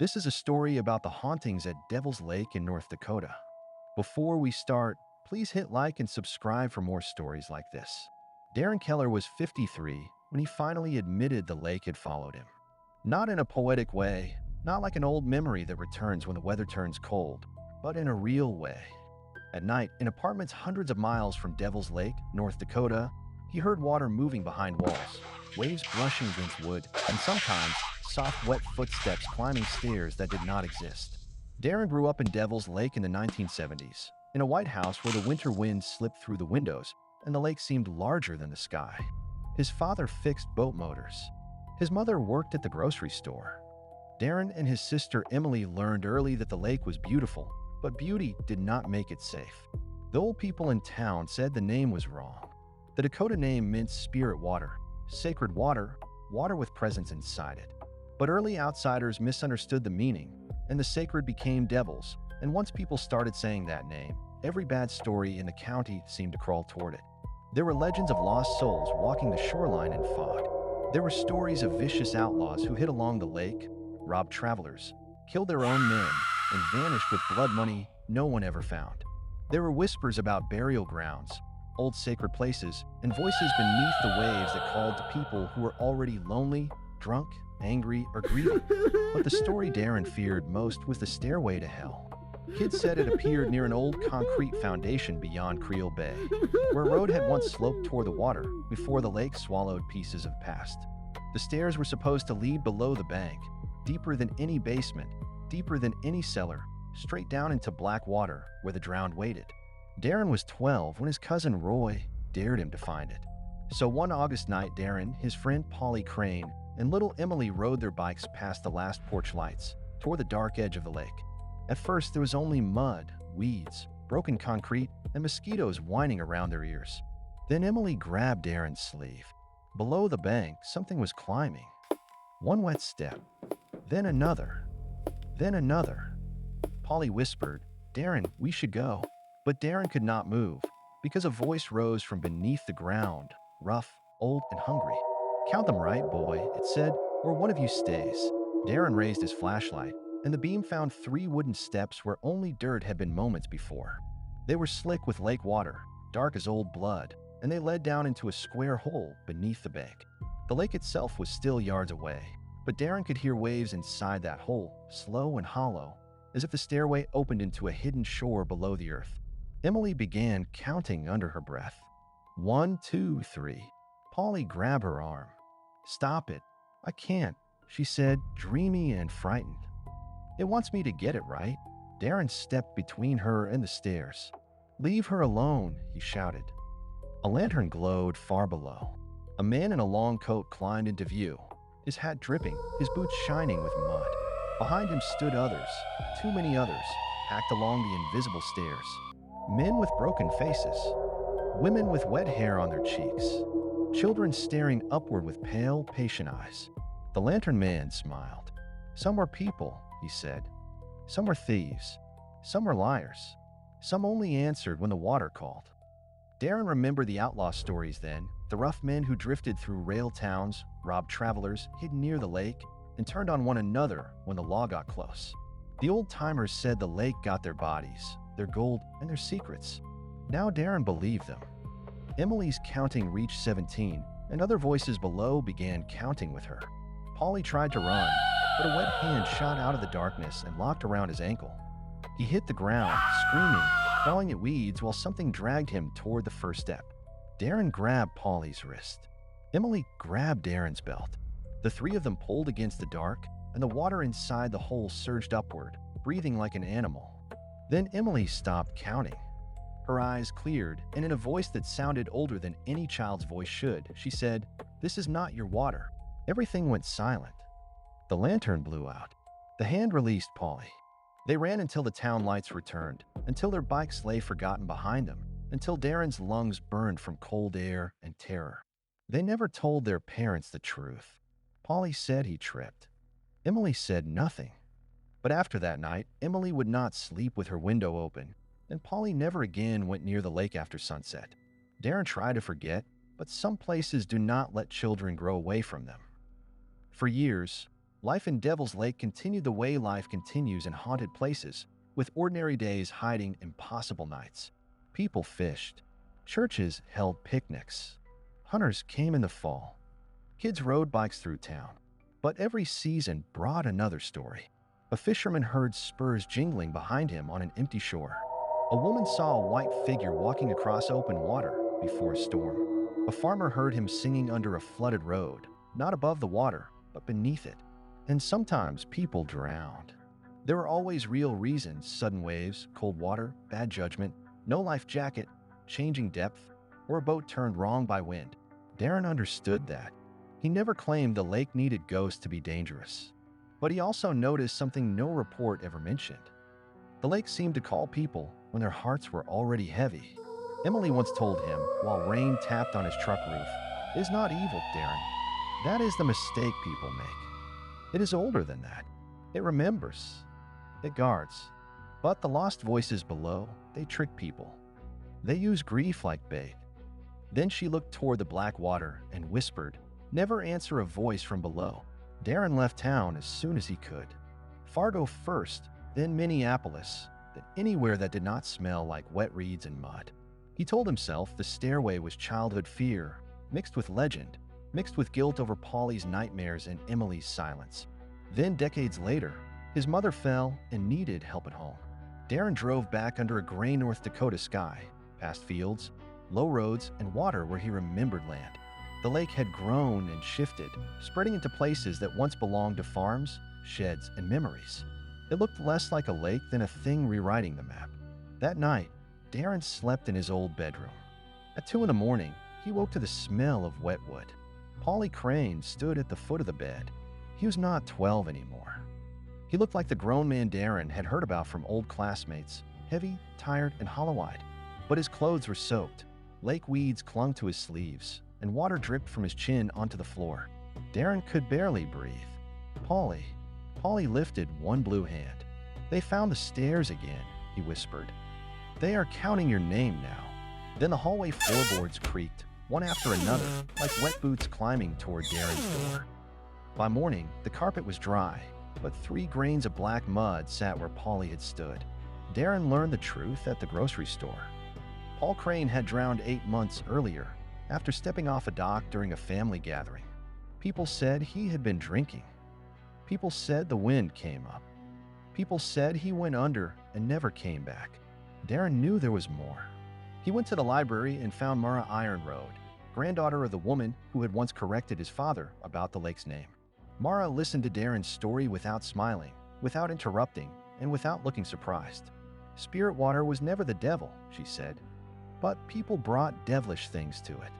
This is a story about the hauntings at Devil's Lake in North Dakota. Before we start, please hit like and subscribe for more stories like this. Darren Keller was 53 when he finally admitted the lake had followed him. Not in a poetic way, not like an old memory that returns when the weather turns cold, but in a real way. At night, in apartments hundreds of miles from Devil's Lake, North Dakota, he heard water moving behind walls, waves brushing against wood, and sometimes soft, wet footsteps climbing stairs that did not exist. Darren grew up in Devil's Lake in the 1970s, in a white house where the winter wind slipped through the windows and the lake seemed larger than the sky. His father fixed boat motors. His mother worked at the grocery store. Darren and his sister Emily learned early that the lake was beautiful, but beauty did not make it safe. The old people in town said the name was wrong. The Dakota name meant spirit water, sacred water, water with presence inside it. But early outsiders misunderstood the meaning, and the sacred became devils, and once people started saying that name, every bad story in the county seemed to crawl toward it. There were legends of lost souls walking the shoreline in fog. There were stories of vicious outlaws who hid along the lake, robbed travelers, killed their own men, and vanished with blood money no one ever found. There were whispers about burial grounds, old sacred places, and voices beneath the waves that called to people who were already lonely, drunk, angry, or grieving. But the story Darren feared most was the stairway to hell. Kids said it appeared near an old concrete foundation beyond Creel Bay, where a road had once sloped toward the water before the lake swallowed pieces of past. The stairs were supposed to lead below the bank, deeper than any basement, deeper than any cellar, straight down into black water where the drowned waited. Darren was 12 when his cousin Roy dared him to find it. So one August night, Darren, his friend Polly Crane, and little Emily rode their bikes past the last porch lights, toward the dark edge of the lake. At first, there was only mud, weeds, broken concrete, and mosquitoes whining around their ears. Then Emily grabbed Darren's sleeve. Below the bank, something was climbing. One wet step, then another, then another. Polly whispered, "Darren, we should go." But Darren could not move, because a voice rose from beneath the ground, rough, old, and hungry. "Count them right, boy," it said, "or one of you stays." Darren raised his flashlight, and the beam found 3 wooden steps where only dirt had been moments before. They were slick with lake water, dark as old blood, and they led down into a square hole beneath the bank. The lake itself was still yards away, but Darren could hear waves inside that hole, slow and hollow, as if the stairway opened into a hidden shore below the earth. Emily began counting under her breath. 1, 2, 3. Polly grabbed her arm. "Stop it. I can't," she said, dreamy and frightened. "It wants me to get it right." Darren stepped between her and the stairs. "Leave her alone," he shouted. A lantern glowed far below. A man in a long coat climbed into view, his hat dripping, his boots shining with mud. Behind him stood others, too many others, packed along the invisible stairs. Men with broken faces, women with wet hair on their cheeks, children staring upward with pale, patient eyes. The lantern man smiled. "Some were people," he said. "Some were thieves. Some were liars. Some only answered when the water called." Darren remembered the outlaw stories then, the rough men who drifted through rail towns, robbed travelers, hid near the lake, and turned on one another when the law got close. The old-timers said the lake got their bodies, their gold, and their secrets. Now Darren believed them. Emily's counting reached 17, and other voices below began counting with her. Polly tried to run, but a wet hand shot out of the darkness and locked around his ankle. He hit the ground, screaming, clawing at weeds while something dragged him toward the first step. Darren grabbed Polly's wrist. Emily grabbed Darren's belt. The 3 of them pulled against the dark, and the water inside the hole surged upward, breathing like an animal. Then Emily stopped counting. Her eyes cleared, and in a voice that sounded older than any child's voice should, she said, "This is not your water." Everything went silent. The lantern blew out. The hand released Polly. They ran until the town lights returned, until their bikes lay forgotten behind them, until Darren's lungs burned from cold air and terror. They never told their parents the truth. Polly said he tripped. Emily said nothing. But after that night, Emily would not sleep with her window open, and Polly never again went near the lake after sunset. Darren tried to forget, but some places do not let children grow away from them. For years, Life in Devil's Lake continued the way life continues in haunted places, with ordinary days hiding impossible nights. People fished. Churches held picnics. Hunters came in the fall. Kids rode bikes through town. But every season brought another story. A fisherman heard spurs jingling behind him on an empty shore. A woman saw a white figure walking across open water before a storm. A farmer heard him singing under a flooded road, not above the water, but beneath it. And sometimes people drowned. There were always real reasons: sudden waves, cold water, bad judgment, no life jacket, changing depth, or a boat turned wrong by wind. Darren understood that. He never claimed the lake needed ghosts to be dangerous. But he also noticed something no report ever mentioned. The lake seemed to call people when their hearts were already heavy. Emily once told him, while rain tapped on his truck roof, "It is not evil, Darren. That is the mistake people make. It is older than that. It remembers. It guards. But the lost voices below, they trick people. They use grief like bait." Then she looked toward the black water and whispered, "Never answer a voice from below." Darren left town as soon as he could. Fargo first, then Minneapolis, then anywhere that did not smell like wet reeds and mud. He told himself the stairway was childhood fear, mixed with legend, mixed with guilt over Polly's nightmares and Emily's silence. Then, decades later, his mother fell and needed help at home. Darren drove back under a gray North Dakota sky, past fields, low roads, and water where he remembered land. The lake had grown and shifted, spreading into places that once belonged to farms, sheds, and memories. It looked less like a lake than a thing rewriting the map. That night, Darren slept in his old bedroom. At 2 in the morning, he woke to the smell of wet wood. Polly Crane stood at the foot of the bed. He was not 12 anymore. He looked like the grown man Darren had heard about from old classmates, heavy, tired, and hollow-eyed. But his clothes were soaked. Lake weeds clung to his sleeves, and water dripped from his chin onto the floor. Darren could barely breathe. Polly lifted one blue hand. "They found the stairs again," he whispered. "They are counting your name now." Then the hallway floorboards creaked, one after another, like wet boots climbing toward Darren's door. By morning, the carpet was dry, but 3 grains of black mud sat where Polly had stood. Darren learned the truth at the grocery store. Paul Crane had drowned 8 months earlier, after stepping off a dock during a family gathering. People said he had been drinking. People said the wind came up. People said he went under and never came back. Darren knew there was more. He went to the library and found Mara Ironroad, granddaughter of the woman who had once corrected his father about the lake's name. Mara listened to Darren's story without smiling, without interrupting, and without looking surprised. Spirit water was never the devil, she said, but people brought devilish things to it.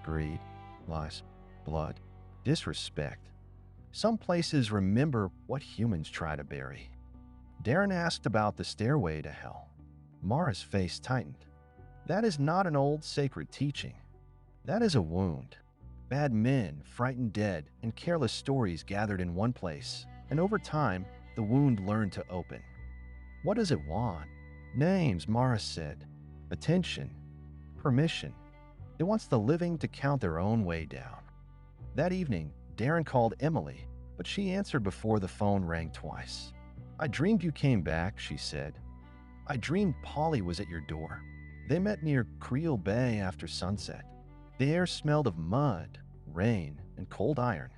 Greed, lies, blood, disrespect. Some places remember what humans try to bury. Darren asked about the stairway to hell. Mara's face tightened. That is not an old sacred teaching. That is a wound. Bad men, frightened dead, and careless stories gathered in one place, and over time, the wound learned to open. What does it want? Names, Mara said. Attention. Permission. It wants the living to count their own way down. That evening, Darren called Emily, but she answered before the phone rang twice. "I dreamed you came back," she said. "I dreamed Polly was at your door. They met near Creel Bay after sunset. The air smelled of mud, rain, and cold iron."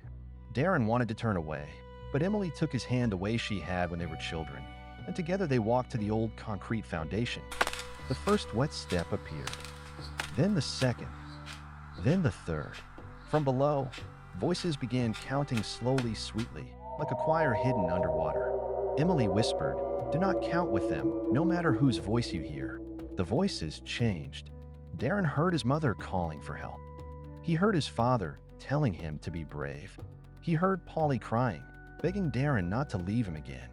Darren wanted to turn away, but Emily took his hand the way she had when they were children, and together they walked to the old concrete foundation. The first wet step appeared, then the second, then the third. From below, voices began counting slowly, sweetly, like a choir hidden underwater. Emily whispered, "Do not count with them, no matter whose voice you hear." The voices changed. Darren heard his mother calling for help. He heard his father telling him to be brave. He heard Polly crying, begging Darren not to leave him again.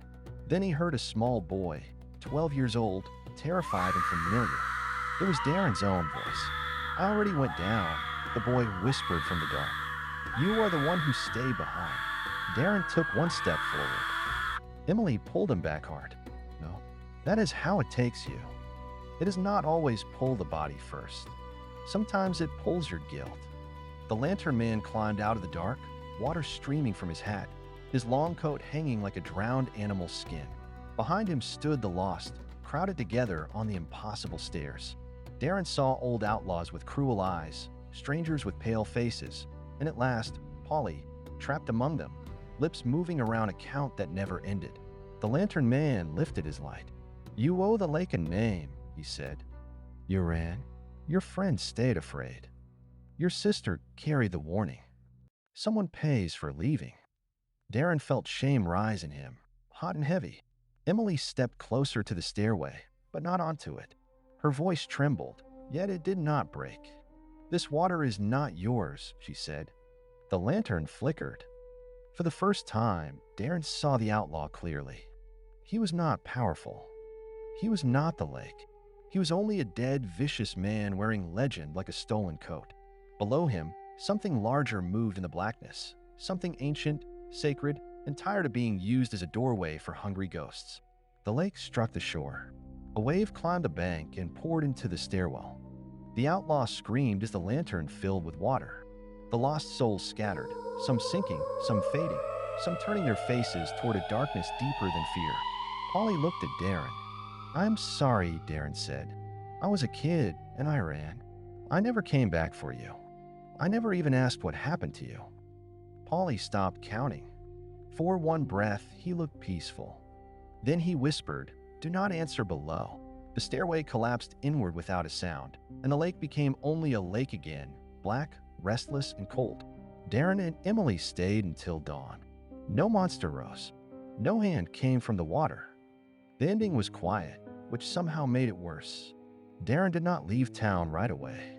Then he heard a small boy, 12 years old, terrified and familiar. It was Darren's own voice. "I already went down," the boy whispered from the dark. "You are the one who stayed behind." Darren took one step forward. Emily pulled him back hard. "No, that is how it takes you. It does not always pull the body first. Sometimes it pulls your guilt." The lantern man climbed out of the dark, water streaming from his hat. his long coat hanging like a drowned animal's skin. Behind him stood the lost, crowded together on the impossible stairs. Darren saw old outlaws with cruel eyes, strangers with pale faces, and at last, Polly, trapped among them, lips moving around a count that never ended. The lantern man lifted his light. "You owe the lake a name," he said. "You ran. Your friend stayed afraid. Your sister carried the warning. Someone pays for leaving." Darren felt shame rise in him, hot and heavy. Emily stepped closer to the stairway, but not onto it. Her voice trembled, yet it did not break. "This water is not yours," she said. The lantern flickered. For the first time, Darren saw the outlaw clearly. He was not powerful. He was not the lake. He was only a dead, vicious man wearing legend like a stolen coat. Below him, something larger moved in the blackness, something ancient, sacred, and tired of being used as a doorway for hungry ghosts. The lake struck the shore. A wave climbed a bank and poured into the stairwell. The outlaw screamed as the lantern filled with water. The lost souls scattered, some sinking, some fading, some turning their faces toward a darkness deeper than fear. Polly looked at Darren. "I'm sorry," Darren said. "I was a kid, and I ran. I never came back for you. I never even asked what happened to you." Polly stopped counting. For one breath, he looked peaceful. Then he whispered, "Do not answer below." The stairway collapsed inward without a sound, and the lake became only a lake again, black, restless, and cold. Darren and Emily stayed until dawn. No monster rose. No hand came from the water. The ending was quiet, which somehow made it worse. Darren did not leave town right away.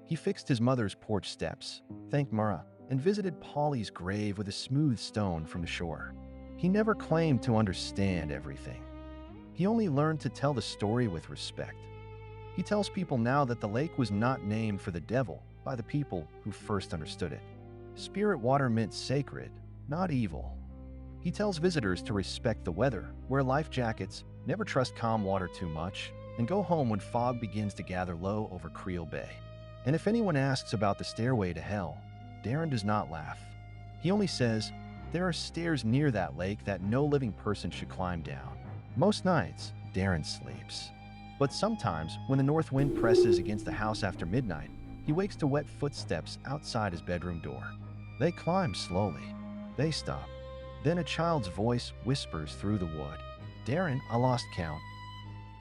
He fixed his mother's porch steps, thanked Mara, and visited Polly's grave with a smooth stone from the shore. He never claimed to understand everything. He only learned to tell the story with respect. He tells people now that the lake was not named for the devil by the people who first understood it. Spirit water meant sacred, not evil. He tells visitors to respect the weather, wear life jackets, never trust calm water too much, and go home when fog begins to gather low over Creel Bay. And if anyone asks about the stairway to hell, Darren does not laugh. He only says, "There are stairs near that lake that no living person should climb down." Most nights, Darren sleeps. But sometimes, when the north wind presses against the house after midnight, he wakes to wet footsteps outside his bedroom door. They climb slowly. They stop. Then a child's voice whispers through the wood. "Darren, I lost count.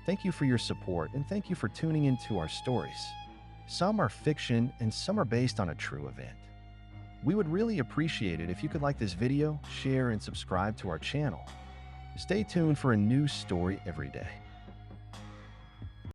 Thank you for your support, and thank you for tuning into our stories. Some are fiction, and some are based on a true event. We would really appreciate it if you could like this video, share, and subscribe to our channel. Stay tuned for a new story every day.